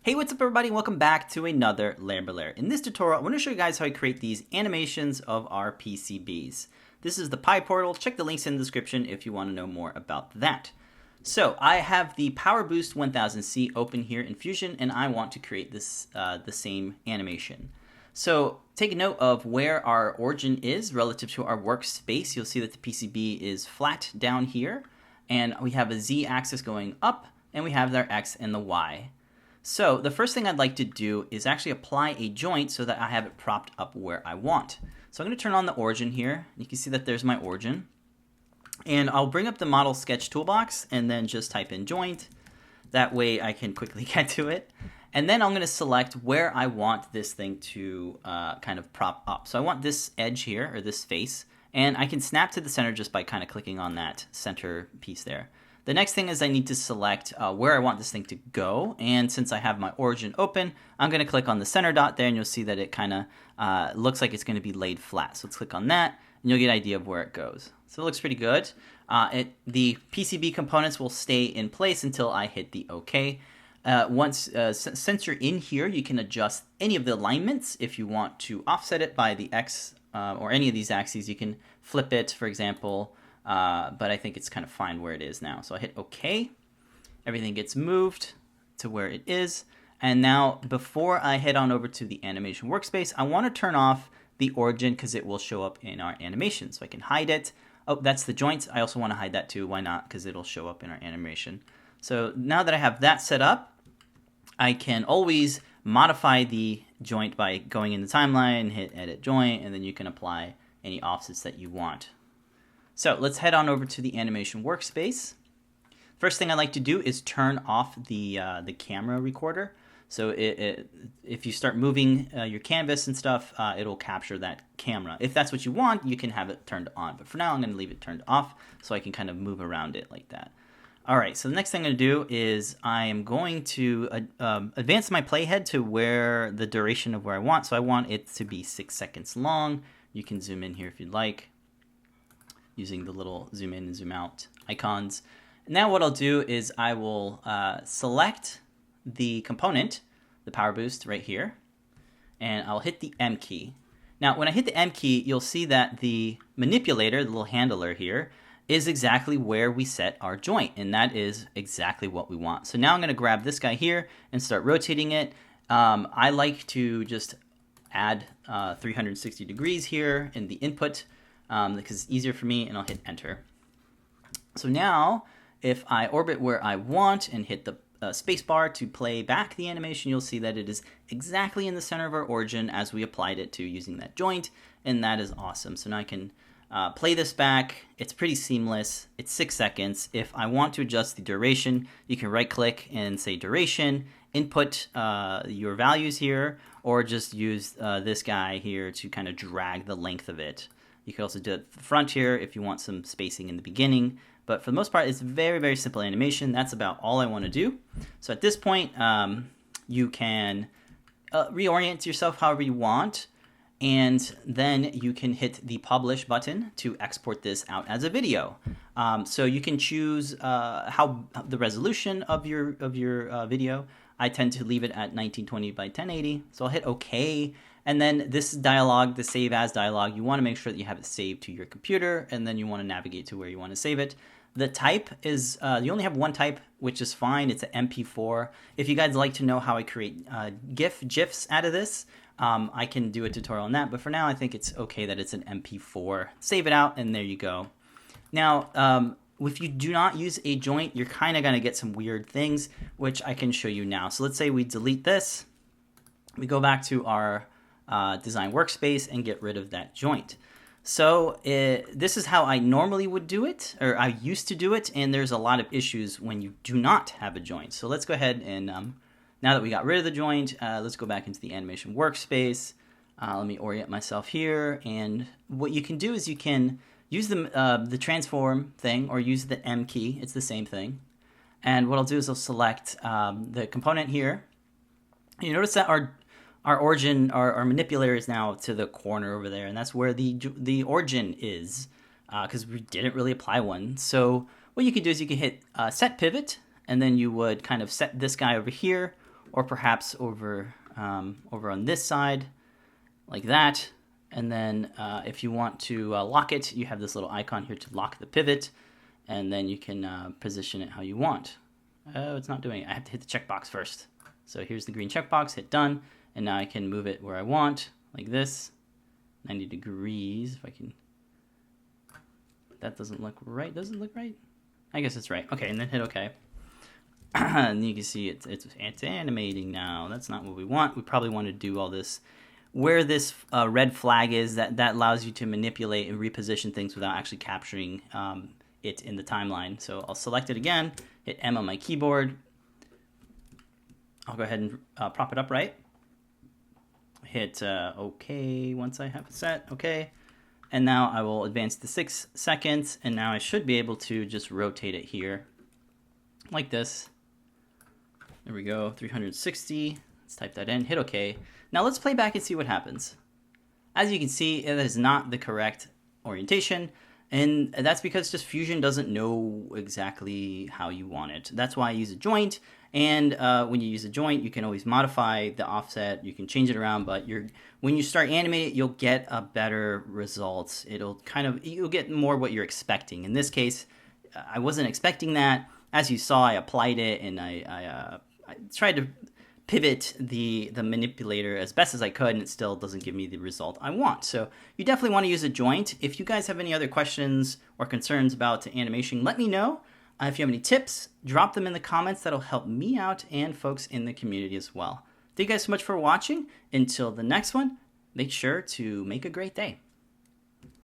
Hey, what's up everybody? Welcome back to another Lair. In this tutorial, I want to show you guys how I create these animations of our PCBs. This is the PyPortal. Check the links in the description if you want to know more about that. So I have the PowerBoost 1000C open here in Fusion, and I want to create this the same animation. So take a note of where our origin is relative to our workspace. You'll see that the PCB is flat down here, and we have a Z-axis going up, and we have our X and the Y. So the first thing I'd like to do is actually apply a joint so that I have it propped up where I want. So I'm going to turn on the origin here. You can see that there's my origin. And I'll bring up the model sketch toolbox and then just type in joint. That way I can quickly get to it. And then I'm going to select where I want this thing to kind of prop up. So I want this edge here, or this face, and I can snap to the center just by kind of clicking on that center piece there. The next thing is I need to select where I want this thing to go, and since I have my origin open, I'm going to click on the center dot there, and you'll see that it kind of looks like it's going to be laid flat. So let's click on that, and you'll get an idea of where it goes. So it looks pretty good. The PCB components will stay in place until I hit the OK. Since you're in here, you can adjust any of the alignments. If you want to offset it by the X or any of these axes, you can flip it, for example. But I think it's kind of fine where it is now. So I hit OK. Everything gets moved to where it is. And now before I head on over to the animation workspace, I want to turn off the origin because it will show up in our animation. So I can hide it. Oh, that's the joint. I also want to hide that too. Why not? Because it'll show up in our animation. So now that I have that set up, I can always modify the joint by going in the timeline, hit edit joint, and then you can apply any offsets that you want. So let's head on over to the animation workspace. First thing I like to do is turn off the camera recorder. So if you start moving your canvas and stuff, it'll capture that camera. If that's what you want, you can have it turned on. But for now, I'm going to leave it turned off so I can kind of move around it like that. All right, so the next thing I'm going to do is I am going to advance my playhead to where the duration of where I want. So I want it to be 6 seconds long. You can zoom in here if you'd like, using the little zoom in and zoom out icons. Now what I'll do is I will select the component, the PowerBoost right here, and I'll hit the M key. Now when I hit the M key, you'll see that the manipulator, the little handler here, is exactly where we set our joint, and that is exactly what we want. So now I'm going to grab this guy here and start rotating it. I like to just add 360 degrees here in the input because it's easier for me, and I'll hit enter. So now if I orbit where I want and hit the space bar to play back the animation, you'll see that it is exactly in the center of our origin as we applied it to using that joint, and that is awesome. So now I can play this back. It's pretty seamless. It's 6 seconds. If I want to adjust the duration, you can right click and say duration, input your values here, or just use this guy here to kind of drag the length of it. You can also do it at the front here if you want some spacing in the beginning. But for the most part, it's very, very simple animation. That's about all I want to do. So at this point, you can reorient yourself however you want. And then you can hit the publish button to export this out as a video. So you can choose how the resolution of your video. I tend to leave it at 1920 by 1080. So I'll hit OK. And then this dialog, the save as dialog, you want to make sure that you have it saved to your computer, and then you want to navigate to where you want to save it. The type is, you only have one type, which is fine. It's an MP4. If you guys like to know how I create GIFs out of this, I can do a tutorial on that. But for now, I think it's okay that it's an MP4. Save it out, and there you go. Now, if you do not use a joint, you're kind of going to get some weird things, which I can show you now. So let's say we delete this. We go back to our design workspace and get rid of that joint. So this is how I normally would do it, or I used to do it, and there's a lot of issues when you do not have a joint. So let's go ahead and, now that we got rid of the joint, let's go back into the animation workspace. Let me orient myself here, and what you can do is you can use the transform thing or use the M key. It's the same thing. And what I'll do is I'll select the component here. You notice that our origin, our manipulator is now to the corner over there, and that's where the origin is because we didn't really apply one. So what you can do is you can hit set pivot, and then you would kind of set this guy over here, or perhaps over over on this side, like that. And then if you want to lock it, you have this little icon here to lock the pivot, and then you can position it how you want. Oh, it's not doing it. I have to hit the checkbox first. So here's the green checkbox, hit done, and now I can move it where I want, like this, 90 degrees, if I can. That doesn't look right. Does it look right? I guess it's right. Okay, and then hit OK. And you can see it's animating now. That's not what we want. We probably want to do all this. Where this red flag is, that allows you to manipulate and reposition things without actually capturing it in the timeline. So I'll select it again, hit M on my keyboard. I'll go ahead and prop it up right. Hit OK once I have it set. OK. And now I will advance to 6 seconds. And now I should be able to just rotate it here like this. There we go, 360. Let's type that in, hit OK. Now let's play back and see what happens. As you can see, it is not the correct orientation, and that's because just Fusion doesn't know exactly how you want it. That's why I use a joint, and when you use a joint, you can always modify the offset, you can change it around, but when you start animating it, you'll get a better results. You'll get more what you're expecting. In this case, I wasn't expecting that. As you saw, I applied it, and I tried to pivot the manipulator as best as I could, and it still doesn't give me the result I want. So you definitely want to use a joint. If you guys have any other questions or concerns about animation, let me know. If you have any tips, drop them in the comments. That'll help me out and folks in the community as well. Thank you guys so much for watching. Until the next one, make sure to make a great day.